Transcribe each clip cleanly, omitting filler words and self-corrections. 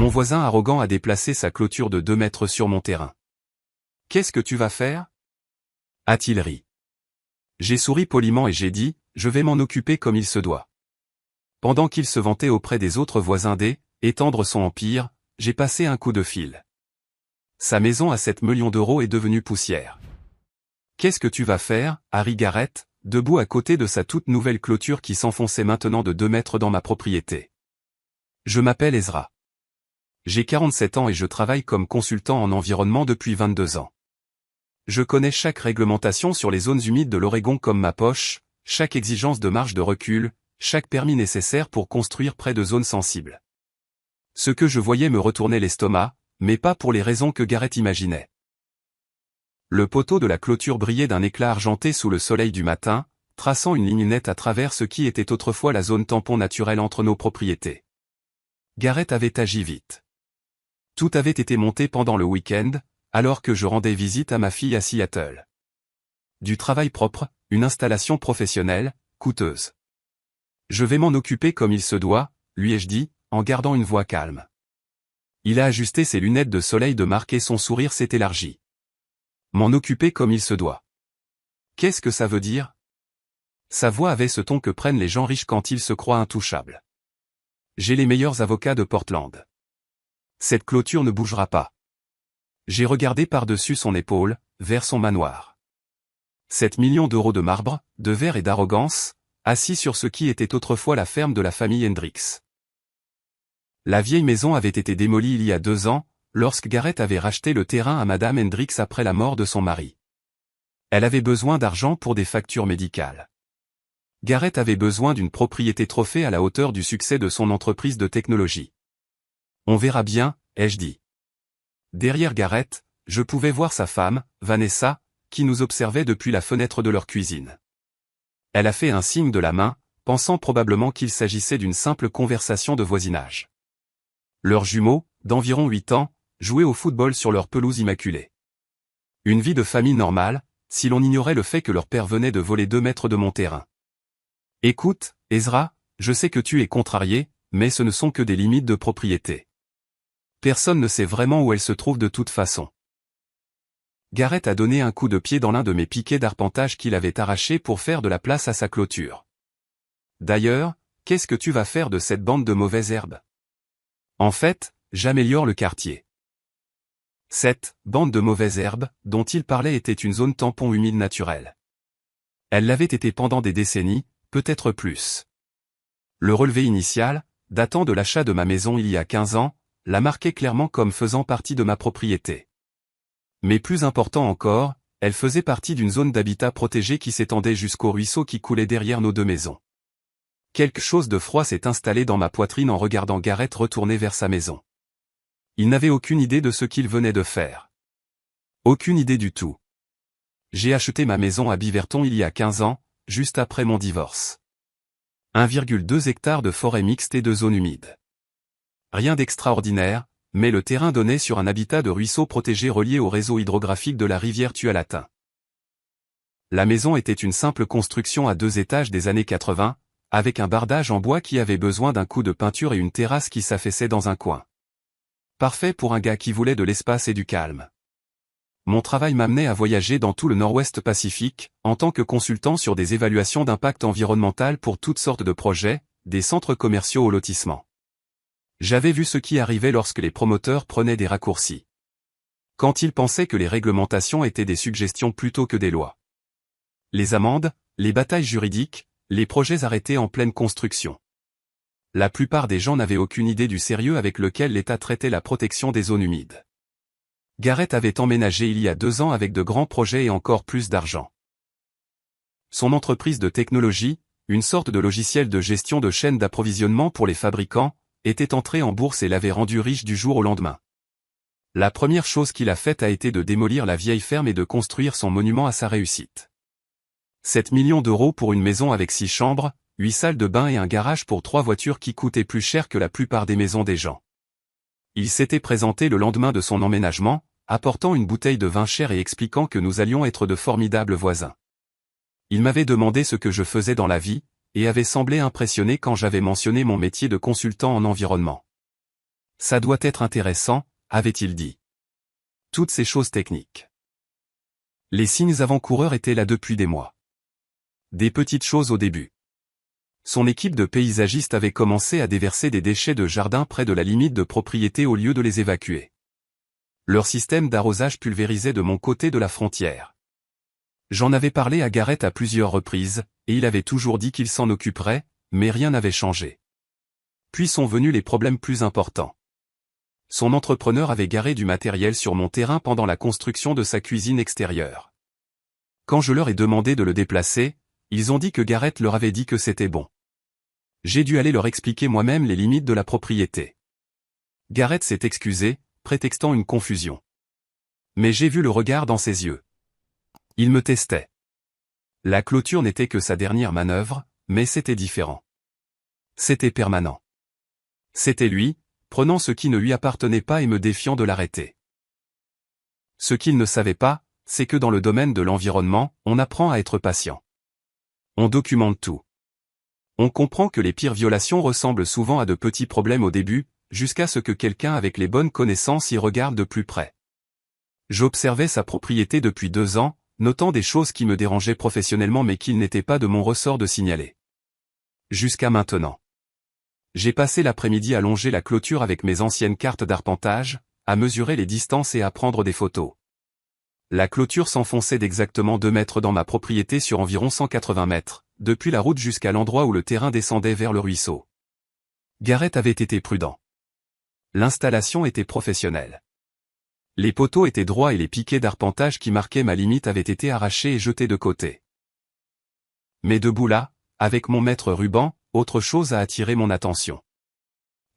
Mon voisin arrogant a déplacé sa clôture de 2 mètres sur mon terrain. Qu'est-ce que tu vas faire? A-t-il ri. J'ai souri poliment et j'ai dit, je vais m'en occuper comme il se doit. Pendant qu'il se vantait auprès des autres voisins d'étendre son empire, j'ai passé un coup de fil. Sa maison à 7 millions d'euros est devenue poussière. Qu'est-ce que tu vas faire, Harry Garrett, debout à côté de sa toute nouvelle clôture qui s'enfonçait maintenant de 2 mètres dans ma propriété? Je m'appelle Ezra. J'ai 47 ans et je travaille comme consultant en environnement depuis 22 ans. Je connais chaque réglementation sur les zones humides de l'Oregon comme ma poche, chaque exigence de marge de recul, chaque permis nécessaire pour construire près de zones sensibles. Ce que je voyais me retournait l'estomac, mais pas pour les raisons que Garrett imaginait. Le poteau de la clôture brillait d'un éclat argenté sous le soleil du matin, traçant une ligne nette à travers ce qui était autrefois la zone tampon naturelle entre nos propriétés. Garrett avait agi vite. Tout avait été monté pendant le week-end, alors que je rendais visite à ma fille à Seattle. Du travail propre, une installation professionnelle, coûteuse. Je vais m'en occuper comme il se doit, lui ai-je dit, en gardant une voix calme. Il a ajusté ses lunettes de soleil de marque et son sourire s'est élargi. M'en occuper comme il se doit. Qu'est-ce que ça veut dire? Sa voix avait ce ton que prennent les gens riches quand ils se croient intouchables. J'ai les meilleurs avocats de Portland. Cette clôture ne bougera pas. J'ai regardé par-dessus son épaule, vers son manoir. 7 millions d'euros de marbre, de verre et d'arrogance, assis sur ce qui était autrefois la ferme de la famille Hendricks. La vieille maison avait été démolie il y a 2 ans, lorsque Garrett avait racheté le terrain à Madame Hendricks après la mort de son mari. Elle avait besoin d'argent pour des factures médicales. Garrett avait besoin d'une propriété trophée à la hauteur du succès de son entreprise de technologie. On verra bien, ai-je dit. Derrière Garrett, je pouvais voir sa femme, Vanessa, qui nous observait depuis la fenêtre de leur cuisine. Elle a fait un signe de la main, pensant probablement qu'il s'agissait d'une simple conversation de voisinage. Leurs jumeaux, d'environ 8 ans, jouaient au football sur leur pelouse immaculée. Une vie de famille normale, si l'on ignorait le fait que leur père venait de voler 2 mètres de mon terrain. Écoute, Ezra, je sais que tu es contrarié, mais ce ne sont que des limites de propriété. Personne ne sait vraiment où elles se trouvent de toute façon. Garrett a donné un coup de pied dans l'un de mes piquets d'arpentage qu'il avait arraché pour faire de la place à sa clôture. D'ailleurs, qu'est-ce que tu vas faire de cette bande de mauvaises herbes? En fait, j'améliore le quartier. Cette bande de mauvaises herbes, dont il parlait était une zone tampon humide naturelle. Elle l'avait été pendant des décennies, peut-être plus. Le relevé initial, datant de l'achat de ma maison il y a 15 ans, la marquait clairement comme faisant partie de ma propriété. Mais plus important encore, elle faisait partie d'une zone d'habitat protégé qui s'étendait jusqu'au ruisseau qui coulait derrière nos 2 maisons. Quelque chose de froid s'est installé dans ma poitrine en regardant Garrett retourner vers sa maison. Il n'avait aucune idée de ce qu'il venait de faire. Aucune idée du tout. J'ai acheté ma maison à Beaverton il y a 15 ans, juste après mon divorce. 1,2 hectares de forêt mixte et de zones humides. Rien d'extraordinaire, mais le terrain donnait sur un habitat de ruisseau protégé relié au réseau hydrographique de la rivière Tualatin. La maison était une simple construction à 2 étages des années 80, avec un bardage en bois qui avait besoin d'un coup de peinture et une terrasse qui s'affaissait dans un coin. Parfait pour un gars qui voulait de l'espace et du calme. Mon travail m'amenait à voyager dans tout le Nord-Ouest Pacifique, en tant que consultant sur des évaluations d'impact environnemental pour toutes sortes de projets, des centres commerciaux au lotissement. J'avais vu ce qui arrivait lorsque les promoteurs prenaient des raccourcis. Quand ils pensaient que les réglementations étaient des suggestions plutôt que des lois. Les amendes, les batailles juridiques, les projets arrêtés en pleine construction. La plupart des gens n'avaient aucune idée du sérieux avec lequel l'État traitait la protection des zones humides. Garrett avait emménagé il y a 2 ans avec de grands projets et encore plus d'argent. Son entreprise de technologie, une sorte de logiciel de gestion de chaîne d'approvisionnement pour les fabricants, était entrée en bourse et l'avait rendu riche du jour au lendemain. La première chose qu'il a faite a été de démolir la vieille ferme et de construire son monument à sa réussite. 7 millions d'euros pour une maison avec 6 chambres, 8 salles de bain et un garage pour 3 voitures qui coûtaient plus cher que la plupart des maisons des gens. Il s'était présenté le lendemain de son emménagement, apportant une bouteille de vin cher et expliquant que nous allions être de formidables voisins. Il m'avait demandé ce que je faisais dans la vie, et avait semblé impressionné quand j'avais mentionné mon métier de consultant en environnement. Ça doit être intéressant, avait-il dit. Toutes ces choses techniques. Les signes avant-coureurs étaient là depuis des mois. Des petites choses au début. Son équipe de paysagistes avait commencé à déverser des déchets de jardin près de la limite de propriété au lieu de les évacuer. Leur système d'arrosage pulvérisait de mon côté de la frontière. J'en avais parlé à Garrett à plusieurs reprises, et il avait toujours dit qu'il s'en occuperait, mais rien n'avait changé. Puis sont venus les problèmes plus importants. Son entrepreneur avait garé du matériel sur mon terrain pendant la construction de sa cuisine extérieure. Quand je leur ai demandé de le déplacer, ils ont dit que Garrett leur avait dit que c'était bon. J'ai dû aller leur expliquer moi-même les limites de la propriété. Garrett s'est excusé, prétextant une confusion. Mais j'ai vu le regard dans ses yeux. Il me testait. La clôture n'était que sa dernière manœuvre, mais c'était différent. C'était permanent. C'était lui, prenant ce qui ne lui appartenait pas et me défiant de l'arrêter. Ce qu'il ne savait pas, c'est que dans le domaine de l'environnement, on apprend à être patient. On documente tout. On comprend que les pires violations ressemblent souvent à de petits problèmes au début, jusqu'à ce que quelqu'un avec les bonnes connaissances y regarde de plus près. J'observais sa propriété depuis 2 ans, notant des choses qui me dérangeaient professionnellement mais qu'il n'était pas de mon ressort de signaler. Jusqu'à maintenant. J'ai passé l'après-midi à longer la clôture avec mes anciennes cartes d'arpentage, à mesurer les distances et à prendre des photos. La clôture s'enfonçait d'exactement 2 mètres dans ma propriété sur environ 180 mètres, depuis la route jusqu'à l'endroit où le terrain descendait vers le ruisseau. Garrett avait été prudent. L'installation était professionnelle. Les poteaux étaient droits et les piquets d'arpentage qui marquaient ma limite avaient été arrachés et jetés de côté. Mais debout là, avec mon maître ruban, autre chose a attiré mon attention.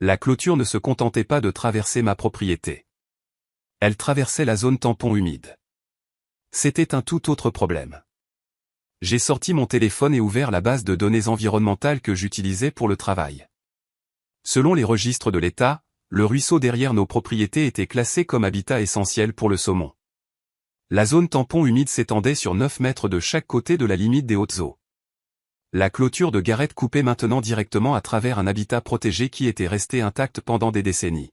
La clôture ne se contentait pas de traverser ma propriété. Elle traversait la zone tampon humide. C'était un tout autre problème. J'ai sorti mon téléphone et ouvert la base de données environnementales que j'utilisais pour le travail. Selon les registres de l'État, le ruisseau derrière nos propriétés était classé comme habitat essentiel pour le saumon. La zone tampon humide s'étendait sur 9 mètres de chaque côté de la limite des hautes eaux. La clôture de Garrett coupait maintenant directement à travers un habitat protégé qui était resté intact pendant des décennies.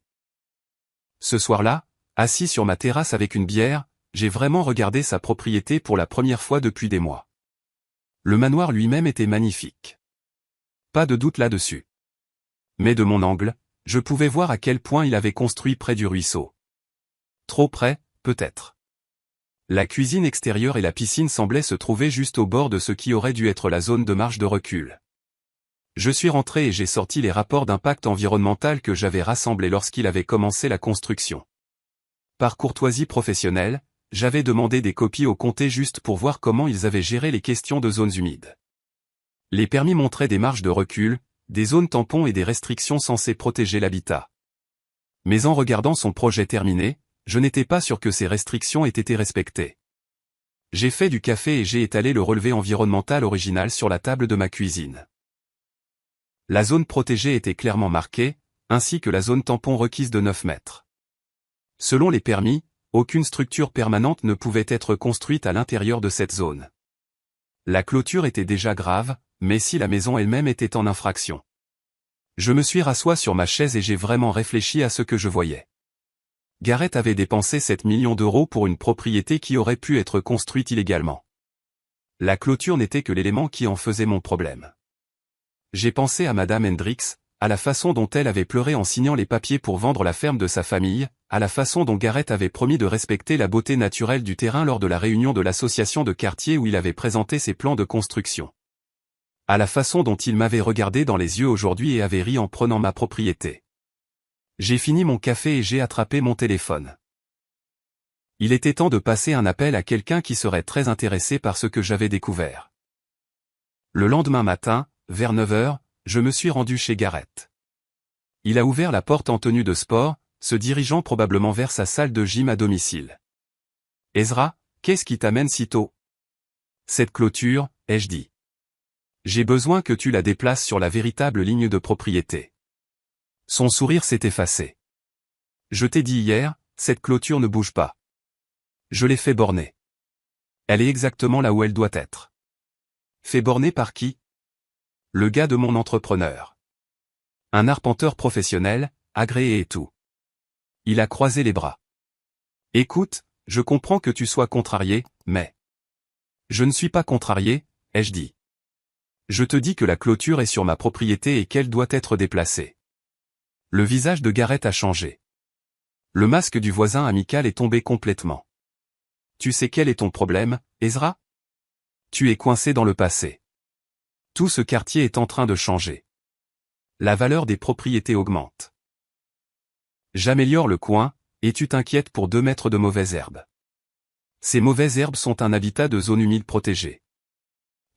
Ce soir-là, assis sur ma terrasse avec une bière, j'ai vraiment regardé sa propriété pour la première fois depuis des mois. Le manoir lui-même était magnifique. Pas de doute là-dessus. Mais de mon angle, je pouvais voir à quel point il avait construit près du ruisseau. Trop près, peut-être. La cuisine extérieure et la piscine semblaient se trouver juste au bord de ce qui aurait dû être la zone de marge de recul. Je suis rentré et j'ai sorti les rapports d'impact environnemental que j'avais rassemblés lorsqu'il avait commencé la construction. Par courtoisie professionnelle, j'avais demandé des copies au comté juste pour voir comment ils avaient géré les questions de zones humides. Les permis montraient des marges de recul, des zones tampons et des restrictions censées protéger l'habitat. Mais en regardant son projet terminé, je n'étais pas sûr que ces restrictions aient été respectées. J'ai fait du café et j'ai étalé le relevé environnemental original sur la table de ma cuisine. La zone protégée était clairement marquée, ainsi que la zone tampon requise de 9 mètres. Selon les permis, aucune structure permanente ne pouvait être construite à l'intérieur de cette zone. La clôture était déjà grave, mais si la maison elle-même était en infraction. Je me suis rasseoir sur ma chaise et j'ai vraiment réfléchi à ce que je voyais. Garrett avait dépensé 7 millions d'euros pour une propriété qui aurait pu être construite illégalement. La clôture n'était que l'élément qui en faisait mon problème. J'ai pensé à Madame Hendricks, à la façon dont elle avait pleuré en signant les papiers pour vendre la ferme de sa famille, à la façon dont Garrett avait promis de respecter la beauté naturelle du terrain lors de la réunion de l'association de quartier où il avait présenté ses plans de construction. À la façon dont il m'avait regardé dans les yeux aujourd'hui et avait ri en prenant ma propriété. J'ai fini mon café et j'ai attrapé mon téléphone. Il était temps de passer un appel à quelqu'un qui serait très intéressé par ce que j'avais découvert. Le lendemain matin, vers 9 heures, je me suis rendu chez Garrett. Il a ouvert la porte en tenue de sport, se dirigeant probablement vers sa salle de gym à domicile. « Ezra, qu'est-ce qui t'amène si tôt ?»« Cette clôture, ai-je dit. J'ai besoin que tu la déplaces sur la véritable ligne de propriété. » Son sourire s'est effacé. « Je t'ai dit hier, cette clôture ne bouge pas. Je l'ai fait borner. Elle est exactement là où elle doit être. » « Fait borner par qui ? » Le gars de mon entrepreneur. Un arpenteur professionnel, agréé et tout. Il a croisé les bras. Écoute, je comprends que tu sois contrarié, mais... Je ne suis pas contrarié, ai-je dit. Je te dis que la clôture est sur ma propriété et qu'elle doit être déplacée. Le visage de Garrett a changé. Le masque du voisin amical est tombé complètement. Tu sais quel est ton problème, Ezra? Tu es coincé dans le passé. Tout ce quartier est en train de changer. La valeur des propriétés augmente. J'améliore le coin, et tu t'inquiètes pour 2 mètres de mauvaises herbes. Ces mauvaises herbes sont un habitat de zone humide protégée.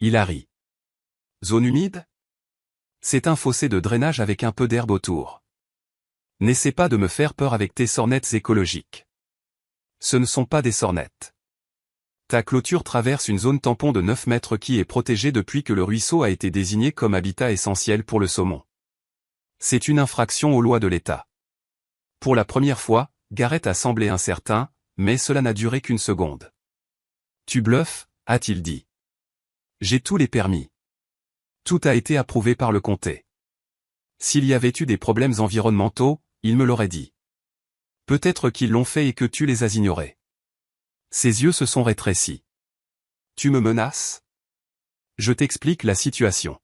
Il a ri. Zone humide? C'est un fossé de drainage avec un peu d'herbe autour. N'essaie pas de me faire peur avec tes sornettes écologiques. Ce ne sont pas des sornettes. Ta clôture traverse une zone tampon de 9 mètres qui est protégée depuis que le ruisseau a été désigné comme habitat essentiel pour le saumon. C'est une infraction aux lois de l'État. Pour la première fois, Garrett a semblé incertain, mais cela n'a duré qu'une seconde. Tu bluffes, a-t-il dit. J'ai tous les permis. Tout a été approuvé par le comté. S'il y avait eu des problèmes environnementaux, il me l'aurait dit. Peut-être qu'ils l'ont fait et que tu les as ignorés. Ses yeux se sont rétrécis. Tu me menaces? Je t'explique la situation.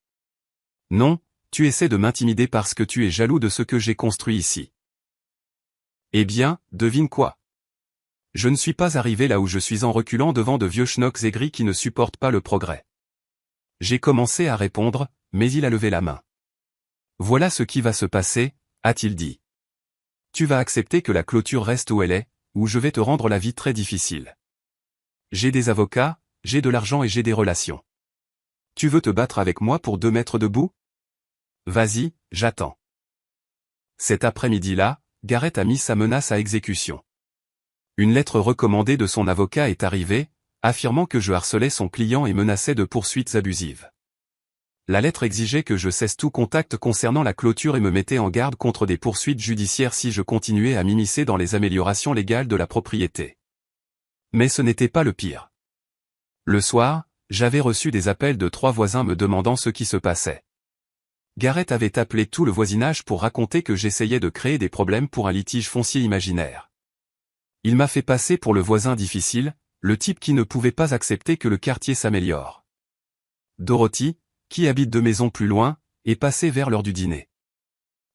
Non, tu essaies de m'intimider parce que tu es jaloux de ce que j'ai construit ici. Eh bien, devine quoi? Je ne suis pas arrivé là où je suis en reculant devant de vieux schnocks aigris qui ne supportent pas le progrès. J'ai commencé à répondre, mais il a levé la main. Voilà ce qui va se passer, a-t-il dit. Tu vas accepter que la clôture reste où elle est, ou je vais te rendre la vie très difficile. J'ai des avocats, j'ai de l'argent et j'ai des relations. Tu veux te battre avec moi pour 2 mètres de boue? Vas-y, j'attends. Cet après-midi-là, Garrett a mis sa menace à exécution. Une lettre recommandée de son avocat est arrivée, affirmant que je harcelais son client et menaçais de poursuites abusives. La lettre exigeait que je cesse tout contact concernant la clôture et me mettait en garde contre des poursuites judiciaires si je continuais à m'immiscer dans les améliorations légales de la propriété. Mais ce n'était pas le pire. Le soir, j'avais reçu des appels de 3 voisins me demandant ce qui se passait. Garrett avait appelé tout le voisinage pour raconter que j'essayais de créer des problèmes pour un litige foncier imaginaire. Il m'a fait passer pour le voisin difficile, le type qui ne pouvait pas accepter que le quartier s'améliore. Dorothy, qui habite 2 maisons plus loin, est passée vers l'heure du dîner.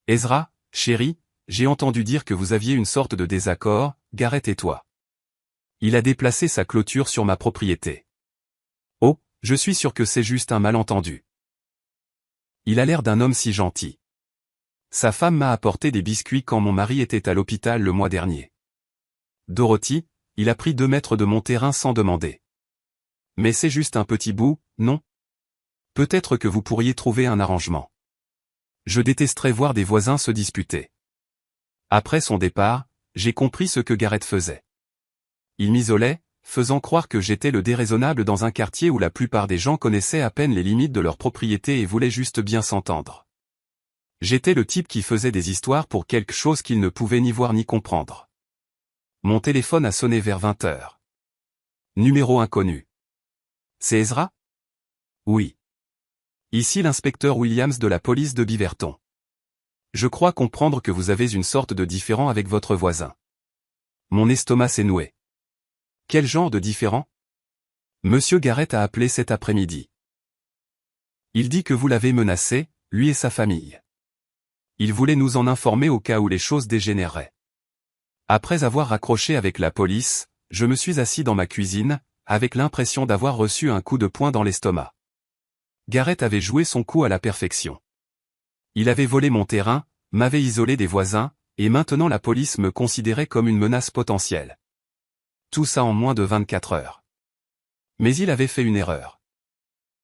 Ezra, chéri, j'ai entendu dire que vous aviez une sorte de désaccord, Garrett et toi. Il a déplacé sa clôture sur ma propriété. Oh, je suis sûr que c'est juste un malentendu. Il a l'air d'un homme si gentil. Sa femme m'a apporté des biscuits quand mon mari était à l'hôpital le mois dernier. Dorothy, il a pris 2 mètres de mon terrain sans demander. Mais c'est juste un petit bout, non? Peut-être que vous pourriez trouver un arrangement. Je détesterais voir des voisins se disputer. Après son départ, j'ai compris ce que Garrett faisait. Il m'isolait, faisant croire que j'étais le déraisonnable dans un quartier où la plupart des gens connaissaient à peine les limites de leur propriété et voulaient juste bien s'entendre. J'étais le type qui faisait des histoires pour quelque chose qu'il ne pouvait ni voir ni comprendre. Mon téléphone a sonné vers 20 heures. Numéro inconnu. C'est Ezra? Oui. Ici l'inspecteur Williams de la police de Beaverton. Je crois comprendre que vous avez une sorte de différend avec votre voisin. Mon estomac s'est noué. Quel genre de différend? Monsieur Garrett a appelé cet après-midi. Il dit que vous l'avez menacé, lui et sa famille. Il voulait nous en informer au cas où les choses dégénéreraient. Après avoir raccroché avec la police, je me suis assis dans ma cuisine, avec l'impression d'avoir reçu un coup de poing dans l'estomac. Garrett avait joué son coup à la perfection. Il avait volé mon terrain, m'avait isolé des voisins, et maintenant la police me considérait comme une menace potentielle. Tout ça en moins de 24 heures. Mais il avait fait une erreur.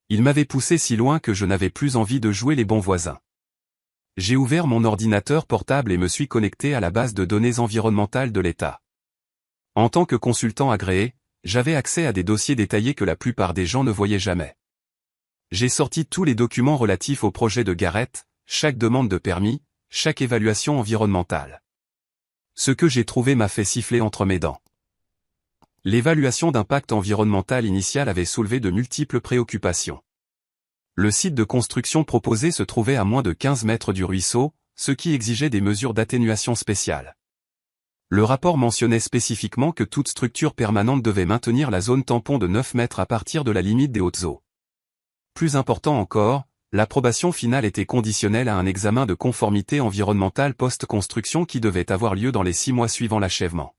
Il m'avait poussé si loin que je n'avais plus envie de jouer les bons voisins. J'ai ouvert mon ordinateur portable et me suis connecté à la base de données environnementales de l'État. En tant que consultant agréé, j'avais accès à des dossiers détaillés que la plupart des gens ne voyaient jamais. J'ai sorti tous les documents relatifs au projet de Garrett, chaque demande de permis, chaque évaluation environnementale. Ce que j'ai trouvé m'a fait siffler entre mes dents. L'évaluation d'impact environnemental initiale avait soulevé de multiples préoccupations. Le site de construction proposé se trouvait à moins de 15 mètres du ruisseau, ce qui exigeait des mesures d'atténuation spéciales. Le rapport mentionnait spécifiquement que toute structure permanente devait maintenir la zone tampon de 9 mètres à partir de la limite des hautes eaux. Plus important encore, l'approbation finale était conditionnelle à un examen de conformité environnementale post-construction qui devait avoir lieu dans les 6 mois suivant l'achèvement.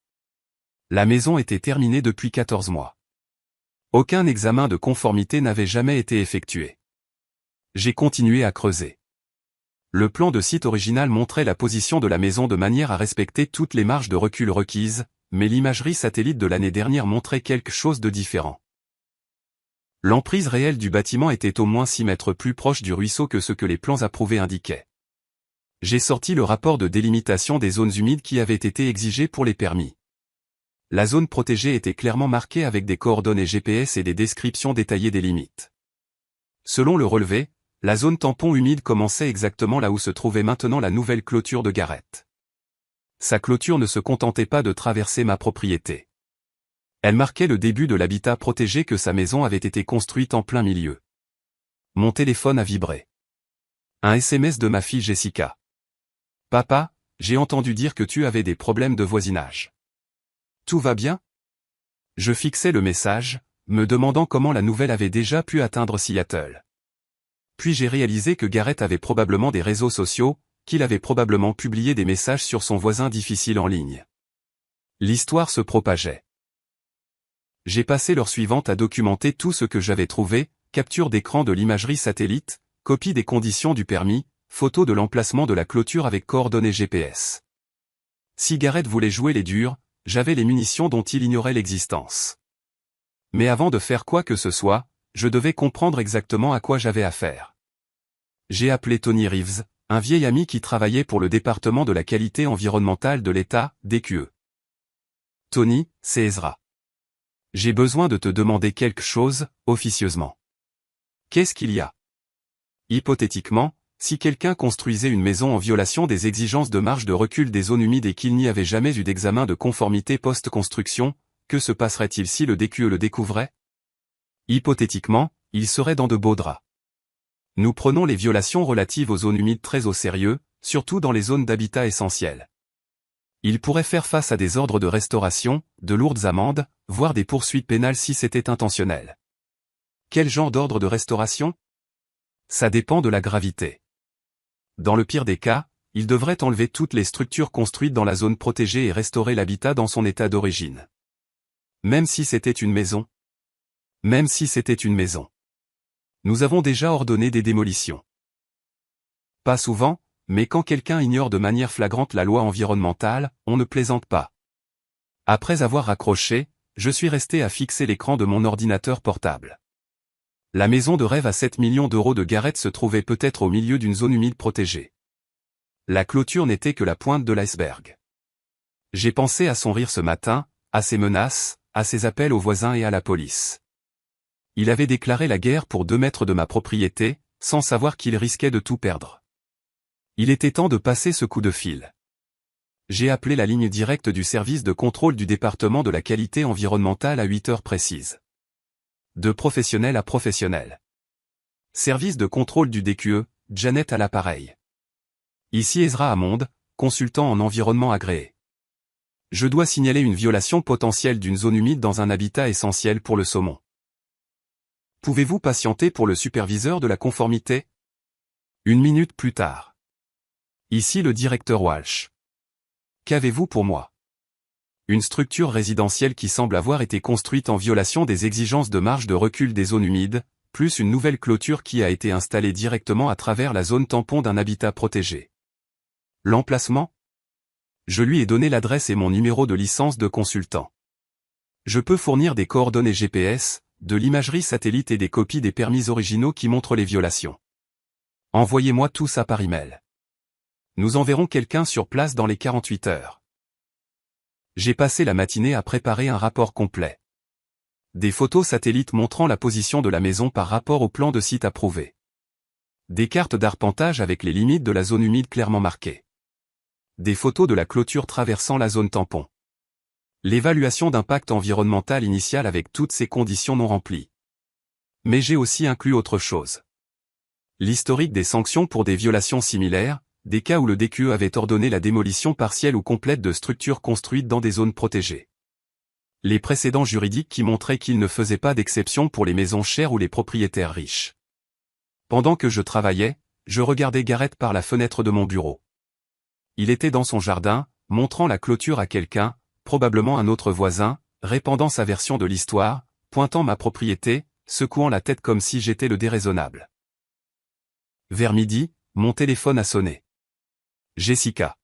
La maison était terminée depuis 14 mois. Aucun examen de conformité n'avait jamais été effectué. J'ai continué à creuser. Le plan de site original montrait la position de la maison de manière à respecter toutes les marges de recul requises, mais l'imagerie satellite de l'année dernière montrait quelque chose de différent. L'emprise réelle du bâtiment était au moins 6 mètres plus proche du ruisseau que ce que les plans approuvés indiquaient. J'ai sorti le rapport de délimitation des zones humides qui avait été exigé pour les permis. La zone protégée était clairement marquée avec des coordonnées GPS et des descriptions détaillées des limites. Selon le relevé, la zone tampon humide commençait exactement là où se trouvait maintenant la nouvelle clôture de Garrett. Sa clôture ne se contentait pas de traverser ma propriété. Elle marquait le début de l'habitat protégé que sa maison avait été construite en plein milieu. Mon téléphone a vibré. Un SMS de ma fille Jessica. « Papa, j'ai entendu dire que tu avais des problèmes de voisinage. Tout va bien ?» Je fixais le message, me demandant comment la nouvelle avait déjà pu atteindre Seattle. Puis j'ai réalisé que Garrett avait probablement des réseaux sociaux, qu'il avait probablement publié des messages sur son voisin difficile en ligne. L'histoire se propageait. J'ai passé l'heure suivante à documenter tout ce que j'avais trouvé, capture d'écran de l'imagerie satellite, copie des conditions du permis, photo de l'emplacement de la clôture avec coordonnées GPS. Si Garrett voulait jouer les durs, j'avais les munitions dont il ignorait l'existence. Mais avant de faire quoi que ce soit, je devais comprendre exactement à quoi j'avais affaire. J'ai appelé Tony Reeves, un vieil ami qui travaillait pour le département de la qualité environnementale de l'État, DQE. « Tony, c'est Ezra. J'ai besoin de te demander quelque chose, officieusement. » « Qu'est-ce qu'il y a ? » Hypothétiquement, si quelqu'un construisait une maison en violation des exigences de marge de recul des zones humides et qu'il n'y avait jamais eu d'examen de conformité post-construction, que se passerait-il si le DQE le découvrait ? Hypothétiquement, il serait dans de beaux draps. Nous prenons les violations relatives aux zones humides très au sérieux, surtout dans les zones d'habitat essentielles. Il pourrait faire face à des ordres de restauration, de lourdes amendes, voire des poursuites pénales si c'était intentionnel. Quel genre d'ordre de restauration ? Ça dépend de la gravité. Dans le pire des cas, il devrait enlever toutes les structures construites dans la zone protégée et restaurer l'habitat dans son état d'origine. Même si c'était une maison. Même si c'était une maison. Nous avons déjà ordonné des démolitions. Pas souvent, mais quand quelqu'un ignore de manière flagrante la loi environnementale, on ne plaisante pas. Après avoir raccroché, je suis resté à fixer l'écran de mon ordinateur portable. La maison de rêve à 7 millions d'euros de Garrett se trouvait peut-être au milieu d'une zone humide protégée. La clôture n'était que la pointe de l'iceberg. J'ai pensé à son rire ce matin, à ses menaces, à ses appels aux voisins et à la police. Il avait déclaré la guerre pour 2 mètres de ma propriété, sans savoir qu'il risquait de tout perdre. Il était temps de passer ce coup de fil. J'ai appelé la ligne directe du service de contrôle du département de la qualité environnementale à 8 heures précises. De professionnel à professionnel. Service de contrôle du DQE, Janet à l'appareil. Ici Ezra Hammond, consultant en environnement agréé. Je dois signaler une violation potentielle d'une zone humide dans un habitat essentiel pour le saumon. Pouvez-vous patienter pour le superviseur de la conformité ? 1 minute plus tard. Ici le directeur Walsh. Qu'avez-vous pour moi ? Une structure résidentielle qui semble avoir été construite en violation des exigences de marge de recul des zones humides, plus une nouvelle clôture qui a été installée directement à travers la zone tampon d'un habitat protégé. L'emplacement ? Je lui ai donné l'adresse et mon numéro de licence de consultant. Je peux fournir des coordonnées GPS, de l'imagerie satellite et des copies des permis originaux qui montrent les violations. Envoyez-moi tout ça par email. Nous enverrons quelqu'un sur place dans les 48 heures. J'ai passé la matinée à préparer un rapport complet. Des photos satellites montrant la position de la maison par rapport au plan de site approuvé. Des cartes d'arpentage avec les limites de la zone humide clairement marquées. Des photos de la clôture traversant la zone tampon. L'évaluation d'impact environnemental initial avec toutes ces conditions non remplies. Mais j'ai aussi inclus autre chose. L'historique des sanctions pour des violations similaires, des cas où le DQE avait ordonné la démolition partielle ou complète de structures construites dans des zones protégées. Les précédents juridiques qui montraient qu'il ne faisait pas d'exception pour les maisons chères ou les propriétaires riches. Pendant que je travaillais, je regardais Gareth par la fenêtre de mon bureau. Il était dans son jardin, montrant la clôture à quelqu'un, probablement un autre voisin, répandant sa version de l'histoire, pointant ma propriété, secouant la tête comme si j'étais le déraisonnable. Vers midi, mon téléphone a sonné. Jessica.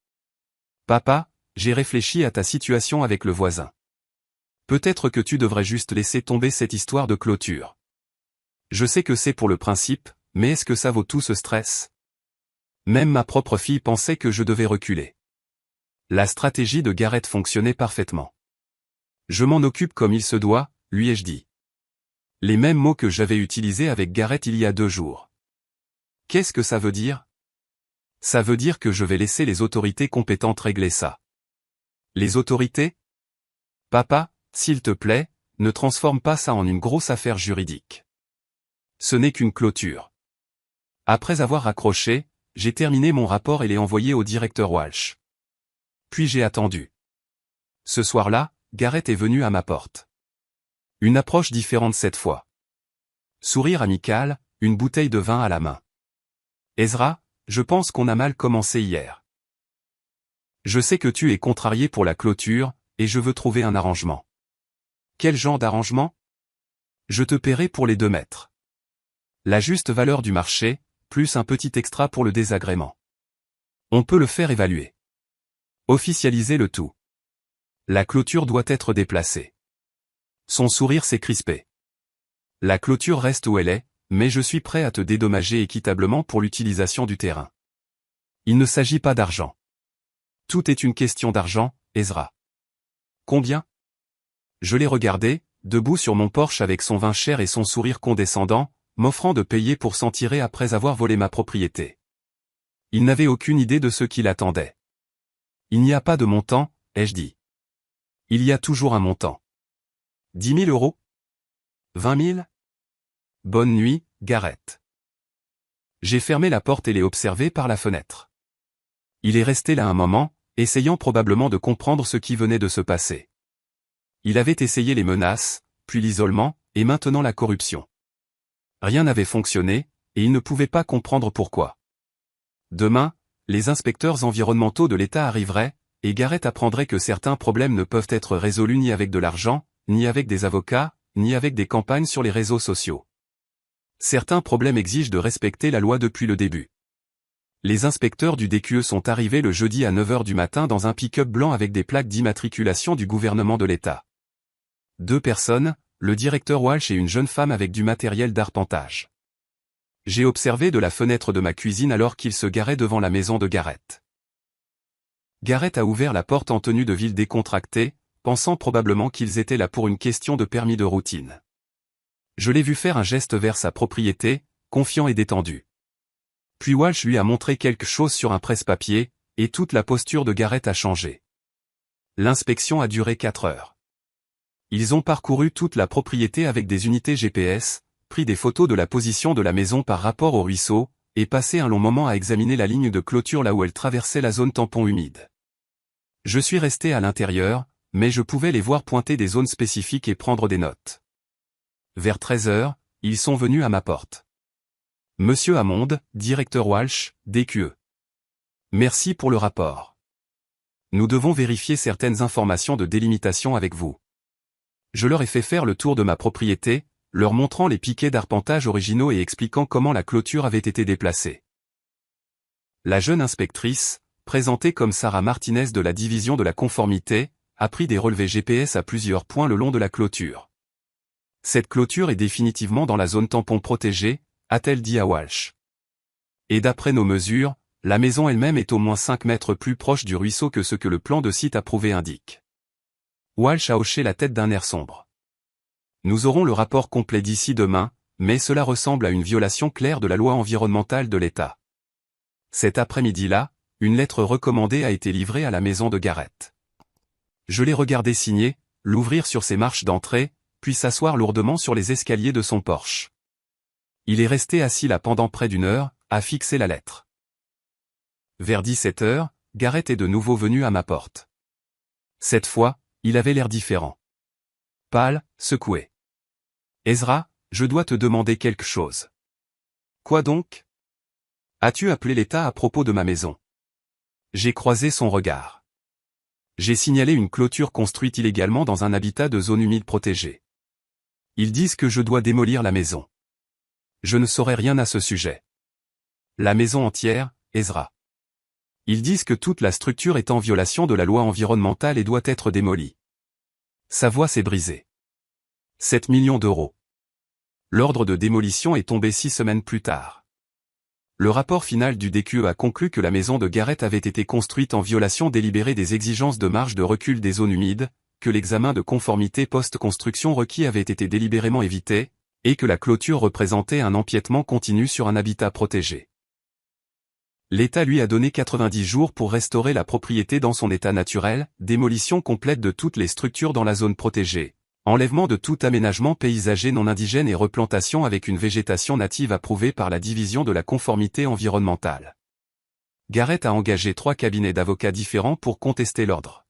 Papa, j'ai réfléchi à ta situation avec le voisin. Peut-être que tu devrais juste laisser tomber cette histoire de clôture. Je sais que c'est pour le principe, mais est-ce que ça vaut tout ce stress? Même ma propre fille pensait que je devais reculer. La stratégie de Gareth fonctionnait parfaitement. Je m'en occupe comme il se doit, lui ai-je dit. Les mêmes mots que j'avais utilisés avec Gareth il y a 2 jours. Qu'est-ce que ça veut dire? Ça veut dire que je vais laisser les autorités compétentes régler ça. Les autorités? Papa, s'il te plaît, ne transforme pas ça en une grosse affaire juridique. Ce n'est qu'une clôture. Après avoir raccroché, j'ai terminé mon rapport et l'ai envoyé au directeur Walsh. Puis j'ai attendu. Ce soir-là, Gareth est venu à ma porte. Une approche différente cette fois. Sourire amical, une bouteille de vin à la main. Ezra, je pense qu'on a mal commencé hier. Je sais que tu es contrarié pour la clôture, et je veux trouver un arrangement. Quel genre d'arrangement? Je te paierai pour les 2 mètres. La juste valeur du marché, plus un petit extra pour le désagrément. On peut le faire évaluer. Officialiser le tout. La clôture doit être déplacée. Son sourire s'est crispé. La clôture reste où elle est, mais je suis prêt à te dédommager équitablement pour l'utilisation du terrain. Il ne s'agit pas d'argent. Tout est une question d'argent, Ezra. Combien? Je l'ai regardé, debout sur mon porche avec son vin cher et son sourire condescendant, m'offrant de payer pour s'en tirer après avoir volé ma propriété. Il n'avait aucune idée de ce qui l'attendait. Il n'y a pas de montant, ai-je dit. Il y a toujours un montant. 10 000 euros? 20 000? Bonne nuit, Gareth. J'ai fermé la porte et l'ai observé par la fenêtre. Il est resté là un moment, essayant probablement de comprendre ce qui venait de se passer. Il avait essayé les menaces, puis l'isolement, et maintenant la corruption. Rien n'avait fonctionné, et il ne pouvait pas comprendre pourquoi. Demain, les inspecteurs environnementaux de l'État arriveraient, et Gareth apprendrait que certains problèmes ne peuvent être résolus ni avec de l'argent, ni avec des avocats, ni avec des campagnes sur les réseaux sociaux. Certains problèmes exigent de respecter la loi depuis le début. Les inspecteurs du DQE sont arrivés le jeudi à 9 h du matin dans un pick-up blanc avec des plaques d'immatriculation du gouvernement de l'État. 2 personnes, le directeur Walsh et une jeune femme avec du matériel d'arpentage. J'ai observé de la fenêtre de ma cuisine alors qu'ils se garaient devant la maison de Gareth. Gareth a ouvert la porte en tenue de ville décontractée, pensant probablement qu'ils étaient là pour une question de permis de routine. Je l'ai vu faire un geste vers sa propriété, confiant et détendu. Puis Walsh lui a montré quelque chose sur un presse-papier, et toute la posture de Gareth a changé. L'inspection a duré 4 heures. Ils ont parcouru toute la propriété avec des unités GPS, pris des photos de la position de la maison par rapport au ruisseau, et passé un long moment à examiner la ligne de clôture là où elle traversait la zone tampon humide. Je suis resté à l'intérieur, mais je pouvais les voir pointer des zones spécifiques et prendre des notes. Vers 13 h, ils sont venus à ma porte. Monsieur Hammond, directeur Walsh, DQE. Merci pour le rapport. Nous devons vérifier certaines informations de délimitation avec vous. Je leur ai fait faire le tour de ma propriété, leur montrant les piquets d'arpentage originaux et expliquant comment la clôture avait été déplacée. La jeune inspectrice, présentée comme Sarah Martinez de la division de la conformité, a pris des relevés GPS à plusieurs points le long de la clôture. Cette clôture est définitivement dans la zone tampon protégée, a-t-elle dit à Walsh. Et d'après nos mesures, la maison elle-même est au moins 5 mètres plus proche du ruisseau que ce que le plan de site approuvé indique. Walsh a hoché la tête d'un air sombre. Nous aurons le rapport complet d'ici demain, mais cela ressemble à une violation claire de la loi environnementale de l'État. Cet après-midi-là, une lettre recommandée a été livrée à la maison de Gareth. Je l'ai regardé signer, l'ouvrir sur ses marches d'entrée, puis s'asseoir lourdement sur les escaliers de son Porsche. Il est resté assis là pendant près d'1 heure, à fixer la lettre. Vers 17 heures, Gareth est de nouveau venu à ma porte. Cette fois, il avait l'air différent. Pâle, secoué. Ezra, je dois te demander quelque chose. Quoi donc? As-tu appelé l'État à propos de ma maison? J'ai croisé son regard. J'ai signalé une clôture construite illégalement dans un habitat de zone humide protégée. Ils disent que je dois démolir la maison. Je ne saurais rien à ce sujet. La maison entière, Ezra. Ils disent que toute la structure est en violation de la loi environnementale et doit être démolie. Sa voix s'est brisée. 7 millions d'euros. L'ordre de démolition est tombé 6 semaines plus tard. Le rapport final du DQE a conclu que la maison de Gareth avait été construite en violation délibérée des exigences de marge de recul des zones humides, que l'examen de conformité post-construction requis avait été délibérément évité, et que la clôture représentait un empiètement continu sur un habitat protégé. L'État lui a donné 90 jours pour restaurer la propriété dans son état naturel, démolition complète de toutes les structures dans la zone protégée, enlèvement de tout aménagement paysager non indigène et replantation avec une végétation native approuvée par la division de la conformité environnementale. Gareth a engagé 3 cabinets d'avocats différents pour contester l'ordre.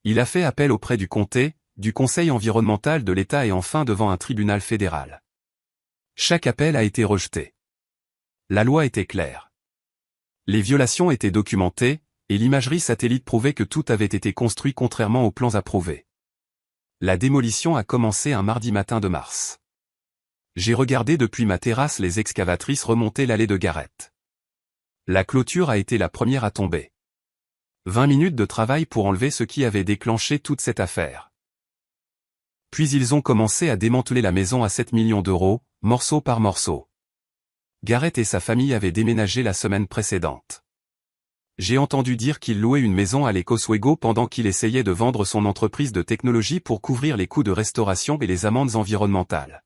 Il a fait appel auprès du comté, du Conseil environnemental de l'État et enfin devant un tribunal fédéral. Chaque appel a été rejeté. La loi était claire. Les violations étaient documentées, et l'imagerie satellite prouvait que tout avait été construit contrairement aux plans approuvés. La démolition a commencé un mardi matin de mars. J'ai regardé depuis ma terrasse les excavatrices remonter l'allée de Gareth. La clôture a été la première à tomber. 20 minutes de travail pour enlever ce qui avait déclenché toute cette affaire. Puis ils ont commencé à démanteler la maison à 7 millions d'euros, morceau par morceau. Gareth et sa famille avaient déménagé la semaine précédente. J'ai entendu dire qu'il louait une maison à Lake Oswego pendant qu'il essayait de vendre son entreprise de technologie pour couvrir les coûts de restauration et les amendes environnementales.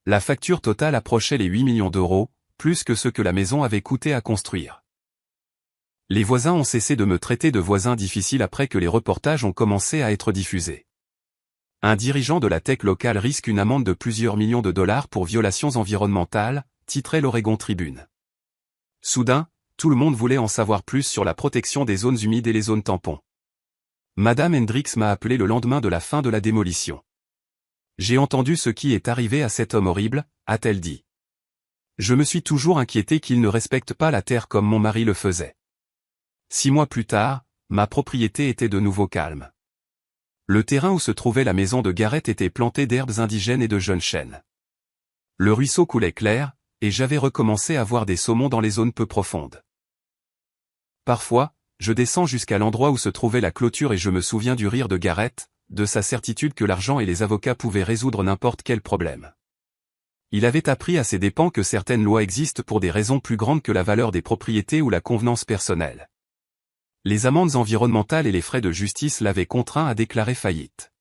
La facture totale approchait les 8 millions d'euros, plus que ce que la maison avait coûté à construire. Les voisins ont cessé de me traiter de voisin difficile après que les reportages ont commencé à être diffusés. Un dirigeant de la tech locale risque une amende de plusieurs millions de dollars pour violations environnementales, titrait l'Oregon Tribune. Soudain, tout le monde voulait en savoir plus sur la protection des zones humides et les zones tampons. Madame Hendricks m'a appelé le lendemain de la fin de la démolition. J'ai entendu ce qui est arrivé à cet homme horrible, a-t-elle dit. Je me suis toujours inquiété qu'il ne respecte pas la terre comme mon mari le faisait. 6 mois plus tard, ma propriété était de nouveau calme. Le terrain où se trouvait la maison de Gareth était planté d'herbes indigènes et de jeunes chênes. Le ruisseau coulait clair, et j'avais recommencé à voir des saumons dans les zones peu profondes. Parfois, je descends jusqu'à l'endroit où se trouvait la clôture et je me souviens du rire de Gareth, de sa certitude que l'argent et les avocats pouvaient résoudre n'importe quel problème. Il avait appris à ses dépens que certaines lois existent pour des raisons plus grandes que la valeur des propriétés ou la convenance personnelle. Les amendes environnementales et les frais de justice l'avaient contraint à déclarer faillite.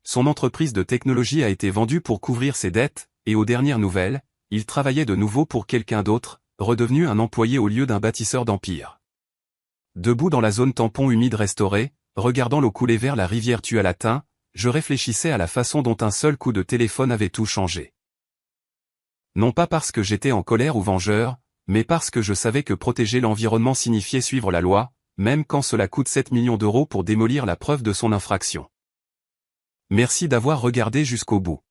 Son entreprise de technologie a été vendue pour couvrir ses dettes, et aux dernières nouvelles, il travaillait de nouveau pour quelqu'un d'autre, redevenu un employé au lieu d'un bâtisseur d'empire. Debout dans la zone tampon humide restaurée, regardant l'eau couler vers la rivière Tualatin, je réfléchissais à la façon dont un seul coup de téléphone avait tout changé. Non pas parce que j'étais en colère ou vengeur, mais parce que je savais que protéger l'environnement signifiait suivre la loi, même quand cela coûte 7 millions d'euros pour démolir la preuve de son infraction. Merci d'avoir regardé jusqu'au bout.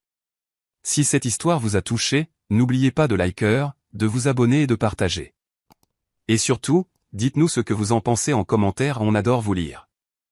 Si cette histoire vous a touché, n'oubliez pas de liker, de vous abonner et de partager. Et surtout, dites-nous ce que vous en pensez en commentaire, on adore vous lire.